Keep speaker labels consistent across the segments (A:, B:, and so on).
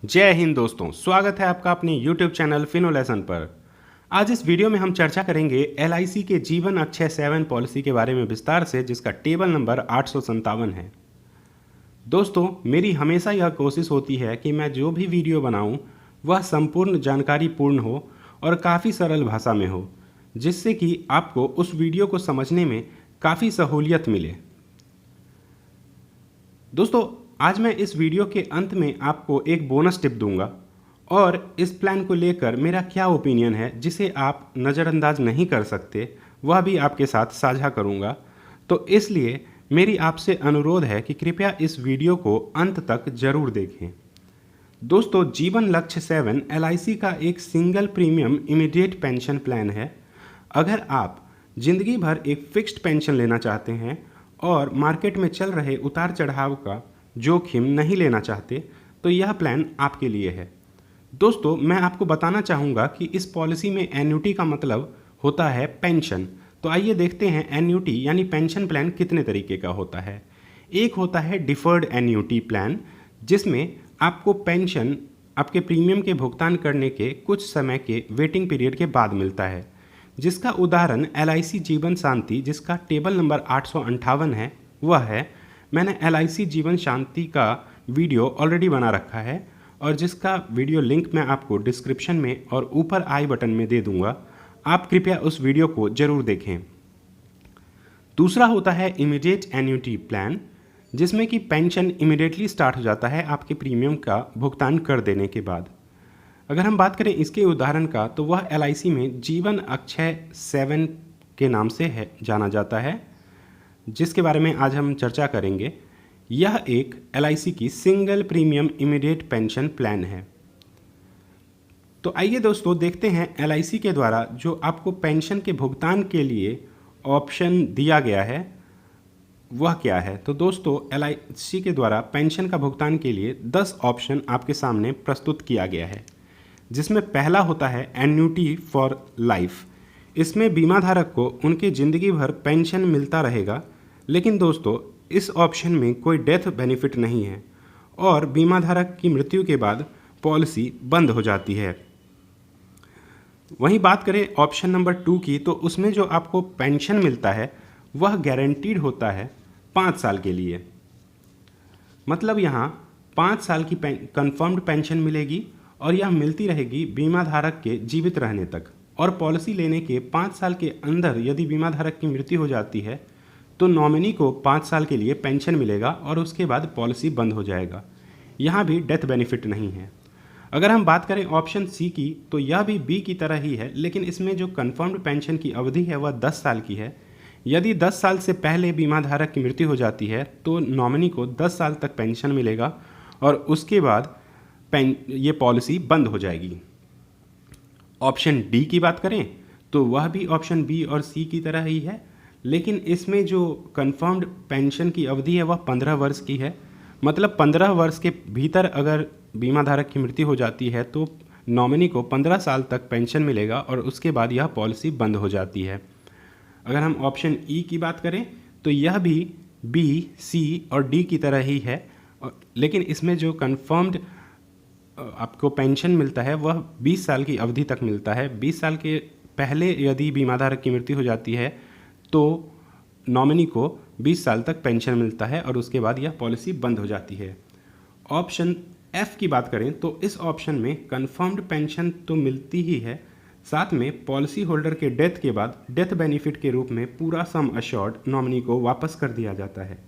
A: जय हिंद दोस्तों, स्वागत है आपका अपने YouTube चैनल फिनो लेसन पर। आज इस वीडियो में हम चर्चा करेंगे LIC के जीवन अक्षय 7 पॉलिसी के बारे में विस्तार से, जिसका टेबल नंबर 857 है। दोस्तों, मेरी हमेशा यह कोशिश होती है कि मैं जो भी वीडियो बनाऊं वह संपूर्ण जानकारी पूर्ण हो और काफ़ी सरल भाषा में हो, जिससे कि आपको उस वीडियो को समझने में काफ़ी सहूलियत मिले। दोस्तों, आज मैं इस वीडियो के अंत में आपको एक बोनस टिप दूंगा और इस प्लान को लेकर मेरा क्या ओपिनियन है, जिसे आप नज़रअंदाज नहीं कर सकते, वह भी आपके साथ साझा करूंगा। तो इसलिए मेरी आपसे अनुरोध है कि कृपया इस वीडियो को अंत तक जरूर देखें। दोस्तों, जीवन लक्ष्य 7 LIC का एक single premium immediate pension plan है। अगर आप जिंदगी भर एक फिक्स्ड पेंशन लेना चाहते हैं और मार्केट में चल रहे उतार चढ़ाव का जोखिम नहीं लेना चाहते, तो यह प्लान आपके लिए है। दोस्तों, मैं आपको बताना चाहूँगा कि इस पॉलिसी में एन्युटी का मतलब होता है पेंशन। तो आइए देखते हैं एन्युटी यानी पेंशन प्लान कितने तरीके का होता है। एक होता है डिफर्ड एन्युटी प्लान, जिसमें आपको पेंशन आपके प्रीमियम के भुगतान करने के कुछ समय के वेटिंग पीरियड के बाद मिलता है, जिसका उदाहरण LIC जीवन शांति, जिसका टेबल नंबर 858 है, वह है। मैंने LIC जीवन शांति का वीडियो ऑलरेडी बना रखा है और जिसका वीडियो लिंक मैं आपको डिस्क्रिप्शन में और ऊपर आई बटन में दे दूंगा। आप कृपया उस वीडियो को जरूर देखें। दूसरा होता है इमीडिएट एन्युटी प्लान, जिसमें कि पेंशन इमीडिएटली स्टार्ट हो जाता है आपके प्रीमियम का भुगतान कर देने के बाद। अगर हम बात करें इसके उदाहरण का, तो वह LIC में जीवन अक्षय 7 के नाम से है जाना जाता है, जिसके बारे में आज हम चर्चा करेंगे। यह एक LIC की single premium immediate pension plan है। तो आइए दोस्तों देखते हैं LIC के द्वारा जो आपको पेंशन के भुगतान के लिए ऑप्शन दिया गया है वह क्या है। तो दोस्तों, LIC के द्वारा पेंशन का भुगतान के लिए 10 ऑप्शन आपके सामने प्रस्तुत किया गया है, जिसमें पहला होता है एन्युटी फॉर लाइफ। इसमें बीमा धारक को उनकी ज़िंदगी भर पेंशन मिलता रहेगा, लेकिन दोस्तों इस ऑप्शन में कोई डेथ बेनिफिट नहीं है और बीमा धारक की मृत्यु के बाद पॉलिसी बंद हो जाती है। वहीं बात करें ऑप्शन नंबर 2 की, तो उसमें जो आपको पेंशन मिलता है वह गारंटीड होता है 5 साल के लिए। मतलब यहाँ 5 साल की कंफर्म्ड पेंशन मिलेगी और यह मिलती रहेगी बीमा धारक के जीवित रहने तक। और पॉलिसी लेने के 5 साल के अंदर यदि बीमा धारक की मृत्यु हो जाती है तो नॉमिनी को 5 साल के लिए पेंशन मिलेगा और उसके बाद पॉलिसी बंद हो जाएगा। यहाँ भी डेथ बेनिफिट नहीं है। अगर हम बात करें ऑप्शन सी की, तो यह भी बी की तरह ही है, लेकिन इसमें जो कंफर्म्ड पेंशन की अवधि है वह 10 साल की है। यदि 10 साल से पहले बीमा धारक की मृत्यु हो जाती है तो नॉमिनी को 10 साल तक पेंशन मिलेगा और उसके बाद ये पॉलिसी बंद हो जाएगी। ऑप्शन डी की बात करें तो वह भी ऑप्शन बी और सी की तरह ही है, लेकिन इसमें जो कंफर्म्ड पेंशन की अवधि है वह 15 वर्ष की है। मतलब 15 वर्ष के भीतर अगर बीमा धारक की मृत्यु हो जाती है तो नॉमिनी को 15 साल तक पेंशन मिलेगा और उसके बाद यह पॉलिसी बंद हो जाती है। अगर हम ऑप्शन ई की बात करें तो यह भी बी, सी और डी की तरह ही है, लेकिन इसमें जो कंफर्म्ड आपको पेंशन मिलता है वह 20 साल की अवधि तक मिलता है। 20 साल के पहले यदि बीमा धारक की मृत्यु हो जाती है तो नॉमिनी को 20 साल तक पेंशन मिलता है और उसके बाद यह पॉलिसी बंद हो जाती है। ऑप्शन एफ की बात करें तो इस ऑप्शन में कंफर्म्ड पेंशन तो मिलती ही है, साथ में पॉलिसी होल्डर के डेथ के बाद डेथ बेनिफिट के रूप में पूरा सम अश्योर्ड नॉमिनी को वापस कर दिया जाता है।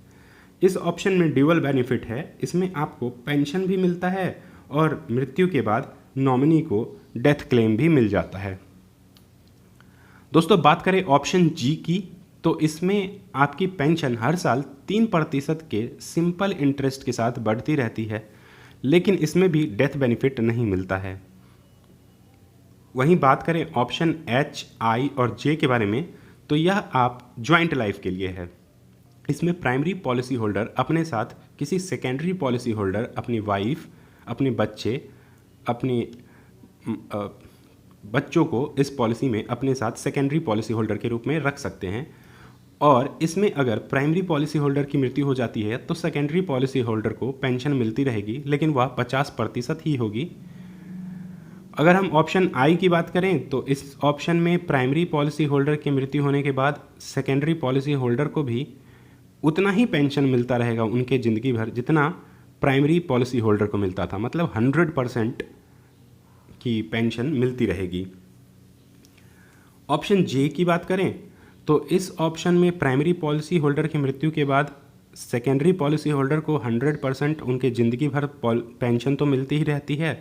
A: इस ऑप्शन में ड्यूअल बेनिफिट है। इसमें आपको पेंशन भी मिलता है और मृत्यु के बाद नॉमिनी को डेथ क्लेम भी मिल जाता है। दोस्तों, बात करें ऑप्शन जी की, तो इसमें आपकी पेंशन हर साल 3% के सिंपल इंटरेस्ट के साथ बढ़ती रहती है, लेकिन इसमें भी डेथ बेनिफिट नहीं मिलता है। वहीं बात करें ऑप्शन एच, आई और जे के बारे में, तो यह आप ज्वाइंट लाइफ के लिए है। इसमें प्राइमरी पॉलिसी होल्डर अपने साथ किसी सेकेंडरी पॉलिसी होल्डर, अपनी वाइफ, अपने बच्चे, अपने बच्चों को इस पॉलिसी में अपने साथ सेकेंडरी पॉलिसी होल्डर के रूप में रख सकते हैं। और इसमें अगर प्राइमरी पॉलिसी होल्डर की मृत्यु हो जाती है तो सेकेंडरी पॉलिसी होल्डर को पेंशन मिलती रहेगी, लेकिन वह 50% ही होगी। अगर हम ऑप्शन आई की बात करें तो इस ऑप्शन में प्राइमरी पॉलिसी होल्डर की मृत्यु होने के बाद सेकेंडरी पॉलिसी होल्डर को भी उतना ही पेंशन मिलता रहेगा उनके ज़िंदगी भर जितना प्राइमरी पॉलिसी होल्डर को मिलता था, मतलब 100% की पेंशन मिलती रहेगी। ऑप्शन जे की बात करें तो इस ऑप्शन में प्राइमरी पॉलिसी होल्डर की मृत्यु के बाद सेकेंडरी पॉलिसी होल्डर को 100% उनके ज़िंदगी भर पेंशन तो मिलती ही रहती है।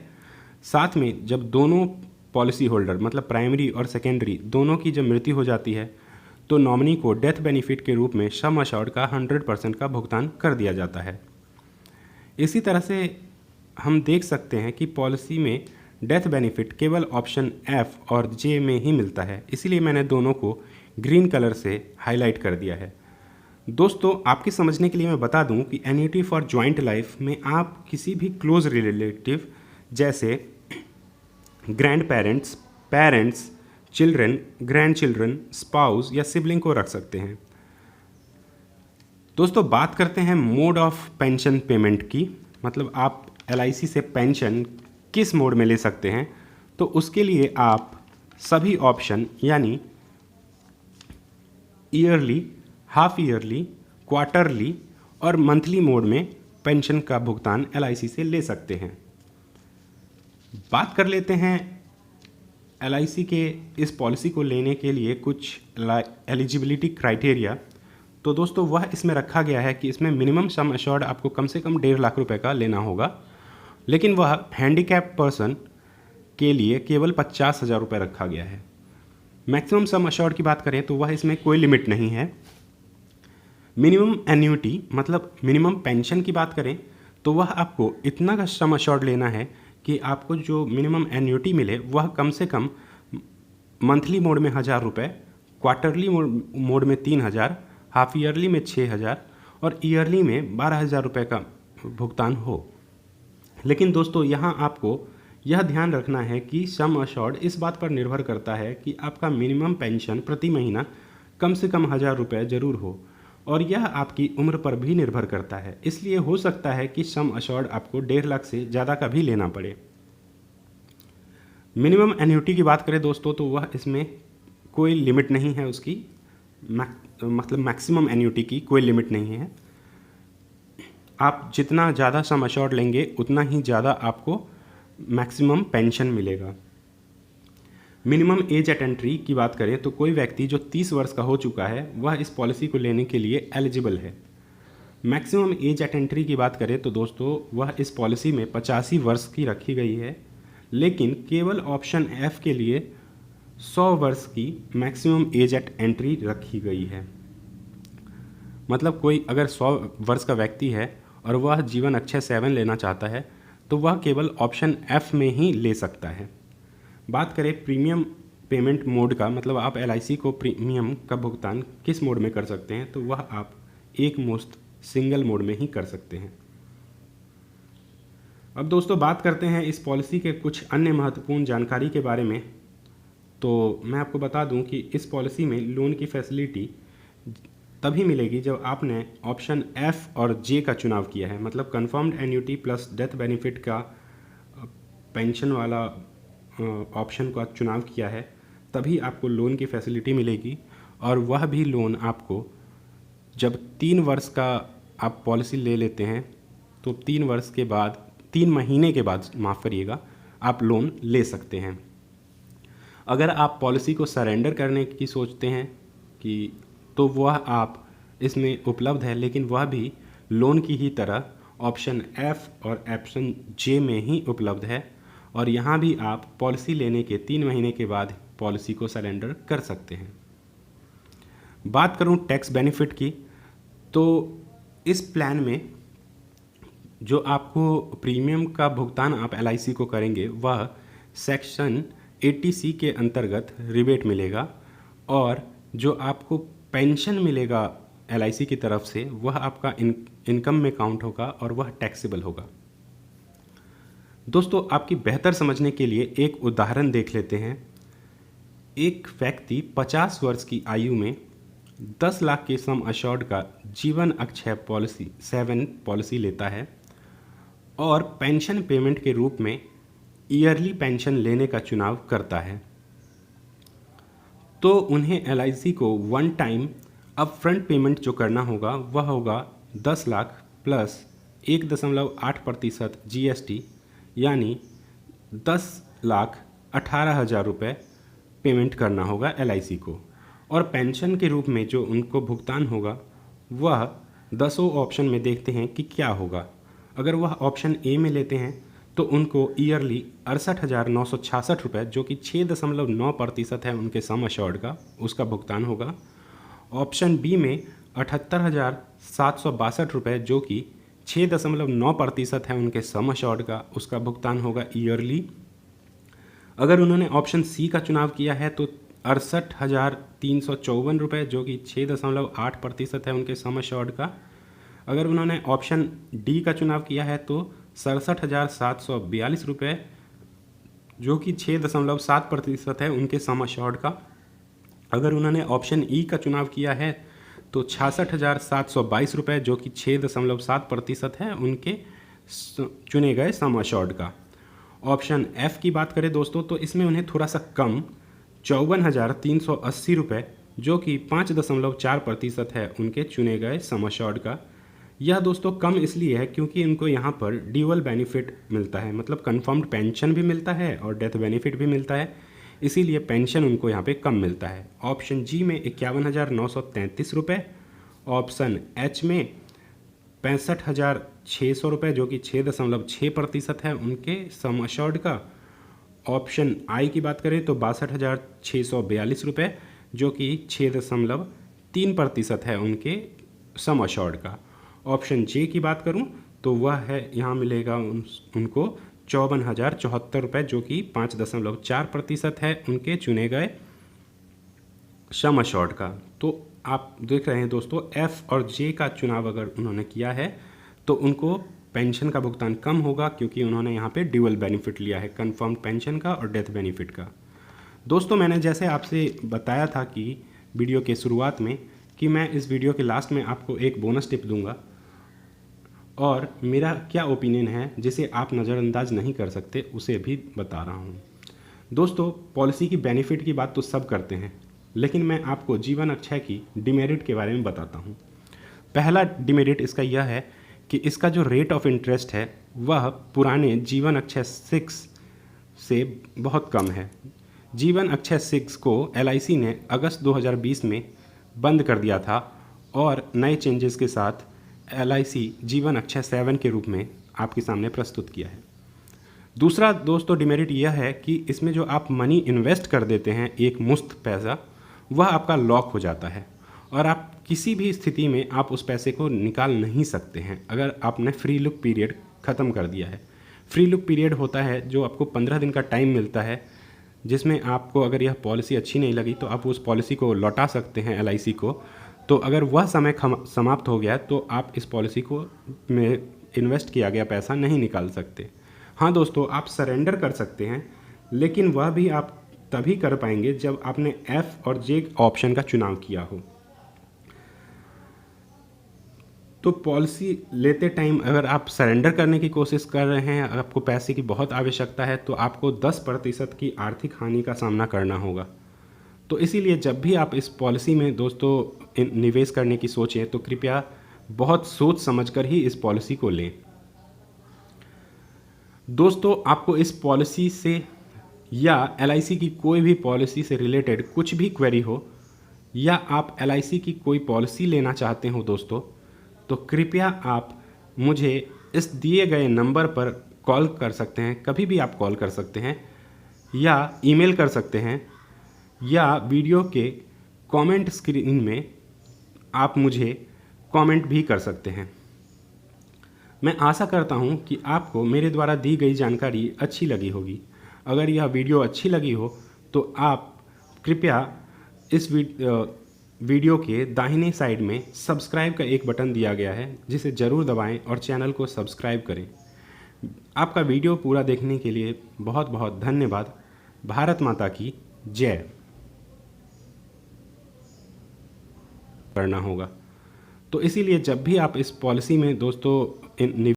A: साथ में जब दोनों पॉलिसी होल्डर मतलब प्राइमरी और सेकेंडरी दोनों की जब मृत्यु हो जाती है तो नॉमिनी को डेथ बेनिफिट के रूप में सम अश्योर्ड का 100% का भुगतान कर दिया जाता है। इसी तरह से हम देख सकते हैं कि पॉलिसी में डेथ बेनिफिट केवल ऑप्शन एफ और जे में ही मिलता है, इसीलिए मैंने दोनों को ग्रीन कलर से हाईलाइट कर दिया है। दोस्तों, आपके समझने के लिए मैं बता दूं कि एन्युटी फॉर जॉइंट लाइफ में आप किसी भी क्लोज रिलेटिव जैसे grand parents, parents, children, grand children, spouse या सिबलिंग को रख सकते हैं। दोस्तों, बात करते हैं मोड ऑफ पेंशन पेमेंट की, मतलब आप LIC से पेंशन किस मोड में ले सकते हैं। तो उसके लिए आप सभी ऑप्शन यानी ईयरली, हाफ ईयरली, क्वार्टरली और मंथली मोड में पेंशन का भुगतान LIC से ले सकते हैं। बात कर लेते हैं LIC के इस पॉलिसी को लेने के लिए कुछ एलिजिबिलिटी क्राइटेरिया। तो दोस्तों, वह इसमें रखा गया है कि इसमें मिनिमम सम अश्योर्ड आपको कम से कम 1.5 लाख रुपए का लेना होगा, लेकिन वह हैंडीकैप पर्सन के लिए केवल 50,000 रुपये रखा गया है। मैक्सिमम सम अश्योर्ड की बात करें तो वह इसमें कोई लिमिट नहीं है। मिनिमम एन्युटी मतलब मिनिमम पेंशन की बात करें तो वह आपको इतना का सम अश्योर्ड लेना है कि आपको जो मिनिमम एन्युटी मिले वह कम से कम मंथली मोड में 1,000 रुपये, क्वार्टरली मोड में 3,000, हाफ ईयरली में 6,000 और ईयरली में 12,000 रुपये का भुगतान हो। लेकिन दोस्तों, यहाँ आपको यह ध्यान रखना है कि सम अश्योर्ड इस बात पर निर्भर करता है कि आपका मिनिमम पेंशन प्रति महीना कम से कम 1,000 रुपये जरूर हो, और यह आपकी उम्र पर भी निर्भर करता है। इसलिए हो सकता है कि सम अश्योर्ड आपको 1.5 लाख से ज़्यादा का भी लेना पड़े। मिनिमम एन्युटी की बात करें दोस्तों तो वह इसमें कोई लिमिट नहीं है, उसकी मतलब मैक्सिमम एन्युटी की कोई लिमिट नहीं है। आप जितना ज़्यादा सम अश्योर्ड लेंगे उतना ही ज़्यादा आपको मैक्सिमम पेंशन मिलेगा। मिनिमम एज एट एंट्री की बात करें तो कोई व्यक्ति जो 30 वर्ष का हो चुका है वह इस पॉलिसी को लेने के लिए एलिजिबल है। मैक्सिमम एज एट एंट्री की बात करें तो दोस्तों वह इस पॉलिसी में 85 वर्ष की रखी गई है, लेकिन केवल ऑप्शन एफ के लिए 100 वर्ष की मैक्सिमम एज एट एंट्री रखी गई है। मतलब कोई अगर 100 वर्ष का व्यक्ति है और वह जीवन अक्षय 7 लेना चाहता है तो वह केवल ऑप्शन एफ में ही ले सकता है। बात करें प्रीमियम पेमेंट मोड का, मतलब आप LIC को प्रीमियम का भुगतान किस मोड में कर सकते हैं, तो वह आप एक मुश्त सिंगल मोड में ही कर सकते हैं। अब दोस्तों, बात करते हैं इस पॉलिसी के कुछ अन्य महत्वपूर्ण जानकारी के बारे में। तो मैं आपको बता दूं कि इस पॉलिसी में लोन की फैसिलिटी तभी मिलेगी जब आपने ऑप्शन एफ और जे का चुनाव किया है, मतलब confirmed annuity plus death benefit का पेंशन वाला ऑप्शन का चुनाव किया है, तभी आपको लोन की फैसिलिटी मिलेगी। और वह भी लोन आपको जब 3 वर्ष का आप पॉलिसी ले लेते हैं तो 3 वर्ष के बाद 3 महीने के बाद माफ़ करिएगा आप लोन ले सकते हैं। अगर आप पॉलिसी को सरेंडर करने की सोचते हैं कि तो वह आप इसमें उपलब्ध है, लेकिन वह भी लोन की ही तरह ऑप्शन एफ और ऑप्शन जे में ही उपलब्ध है, और यहाँ भी आप पॉलिसी लेने के 3 महीने के बाद पॉलिसी को सरेंडर कर सकते हैं। बात करूँ टैक्स बेनिफिट की, तो इस प्लान में जो आपको प्रीमियम का भुगतान आप LIC को करेंगे वह सेक्शन 80C के अंतर्गत रिबेट मिलेगा, और जो आपको पेंशन मिलेगा LIC की तरफ से वह आपका इनकम में काउंट होगा और वह टैक्सेबल होगा। दोस्तों, आपकी बेहतर समझने के लिए एक उदाहरण देख लेते हैं। एक व्यक्ति 50 वर्ष की आयु में 10 लाख के सम अश्योर्ड का जीवन अक्षय पॉलिसी 7 पॉलिसी लेता है और पेंशन पेमेंट के रूप में ईयरली पेंशन लेने का चुनाव करता है, तो उन्हें LIC को वन टाइम अपफ्रंट पेमेंट जो करना होगा वह होगा 10 लाख प्लस 1.8% GST, यानी 10,18,000 रुपये पेमेंट करना होगा LIC को। और पेंशन के रूप में जो उनको भुगतान होगा वह 10 ऑप्शन में देखते हैं कि क्या होगा। अगर वह ऑप्शन ए में लेते हैं तो उनको ईयरली 68,966 रुपये, जो कि 6.9% है उनके सम अश्योर्ड का, उसका भुगतान होगा। ऑप्शन बी में 78,762 रुपये, जो कि 6.9% है उनके सम अश्योर्ड का, उसका भुगतान होगा ईयरली। अगर उन्होंने ऑप्शन सी का चुनाव किया है तो 68,354 रुपये, जो कि 6.8% है उनके सम अश्योर्ड का। अगर उन्होंने ऑप्शन डी का चुनाव किया है तो 67,742 रुपये, जो कि 6.7% है उनके सम अश्योर्ड का। अगर उन्होंने ऑप्शन ई का चुनाव किया है तो 66,722 रुपये, जो कि 6.7% है उनके चुने गए सम अश्योर्ड का। ऑप्शन एफ की बात करें दोस्तों तो इसमें उन्हें थोड़ा सा कम 54,380 रुपये, जो कि 5.4% है उनके चुने गए सम अश्योर्ड का। यह दोस्तों कम इसलिए है क्योंकि उनको यहाँ पर ड्यूअल बेनिफिट मिलता है, मतलब कन्फर्म्ड पेंशन भी मिलता है और डेथ बेनिफिट भी मिलता है, इसीलिए पेंशन उनको यहाँ पे कम मिलता है। ऑप्शन जी में 51,933 रुपये, ऑप्शन एच में 65,600 रुपये, जो कि 6.6% है उनके सम अश्योर्ड का। ऑप्शन आई की बात करें तो 62,642 रुपये, जो कि 6.3% है उनके सम अश्योर्ड का। ऑप्शन जे की बात करूं तो वह है, यहाँ मिलेगा उनको 54,074 रुपये, जो कि 5.4% है उनके चुने गए सम अश्योर्ड का। तो आप देख रहे हैं दोस्तों, एफ और जे का चुनाव अगर उन्होंने किया है तो उनको पेंशन का भुगतान कम होगा, क्योंकि उन्होंने यहाँ पे ड्यूअल बेनिफिट लिया है, कन्फर्म्ड पेंशन का और डेथ बेनिफिट का। दोस्तों मैंने जैसे आपसे बताया था कि वीडियो के शुरुआत में कि मैं इस वीडियो के लास्ट में आपको एक बोनस टिप दूंगा और मेरा क्या ओपिनियन है जिसे आप नज़रअंदाज नहीं कर सकते, उसे भी बता रहा हूँ। दोस्तों पॉलिसी की बेनिफिट की बात तो सब करते हैं, लेकिन मैं आपको जीवन अक्षय की डिमेरिट के बारे में बताता हूँ। पहला डिमेरिट इसका यह है कि इसका जो रेट ऑफ इंटरेस्ट है वह पुराने जीवन अक्षय 6 से बहुत कम है। जीवन अक्षय 6 को LIC ने अगस्त 2020 में बंद कर दिया था और नए चेंजेस के साथ LIC जीवन अक्षय 7 के रूप में आपके सामने प्रस्तुत किया है। दूसरा दोस्तों डिमेरिट यह है कि इसमें जो आप मनी इन्वेस्ट कर देते हैं, एक मुश्त पैसा, वह आपका लॉक हो जाता है और आप किसी भी स्थिति में आप उस पैसे को निकाल नहीं सकते हैं अगर आपने फ्री लुक पीरियड ख़त्म कर दिया है। फ्री लुक पीरियड होता है जो आपको 15 दिन का टाइम मिलता है, जिसमें आपको अगर यह पॉलिसी अच्छी नहीं लगी तो आप उस पॉलिसी को लौटा सकते हैं LIC को। तो अगर वह समय समाप्त हो गया तो आप इस पॉलिसी को में इन्वेस्ट किया गया पैसा नहीं निकाल सकते। हाँ दोस्तों, आप सरेंडर कर सकते हैं, लेकिन वह भी आप तभी कर पाएंगे जब आपने F और J ऑप्शन का चुनाव किया हो। तो पॉलिसी लेते टाइम अगर आप सरेंडर करने की कोशिश कर रहे हैं, अगर आपको पैसे की बहुत आवश्यकता है, तो आपको 10% की आर्थिक हानि का सामना करना होगा। तो इसीलिए जब भी आप इस पॉलिसी में दोस्तों निवेश करने की सोचें तो कृपया बहुत सोच समझकर ही इस पॉलिसी को लें। दोस्तों आपको इस पॉलिसी से या LIC की कोई भी पॉलिसी से रिलेटेड कुछ भी क्वेरी हो, या आप LIC की कोई पॉलिसी लेना चाहते हो दोस्तों, तो कृपया आप मुझे इस दिए गए नंबर पर कॉल कर सकते हैं, कभी भी आप कॉल कर सकते हैं या ईमेल कर सकते हैं, या वीडियो के कमेंट स्क्रीन में आप मुझे कमेंट भी कर सकते हैं। मैं आशा करता हूं कि आपको मेरे द्वारा दी गई जानकारी अच्छी लगी होगी। अगर यह वीडियो अच्छी लगी हो तो आप कृपया इस वीडियो के दाहिने साइड में सब्सक्राइब का एक बटन दिया गया है, जिसे ज़रूर दबाएं और चैनल को सब्सक्राइब करें। आपका वीडियो पूरा देखने के लिए बहुत बहुत धन्यवाद। भारत माता की जय। करना होगा। तो इसीलिए जब भी आप इस पॉलिसी में दोस्तों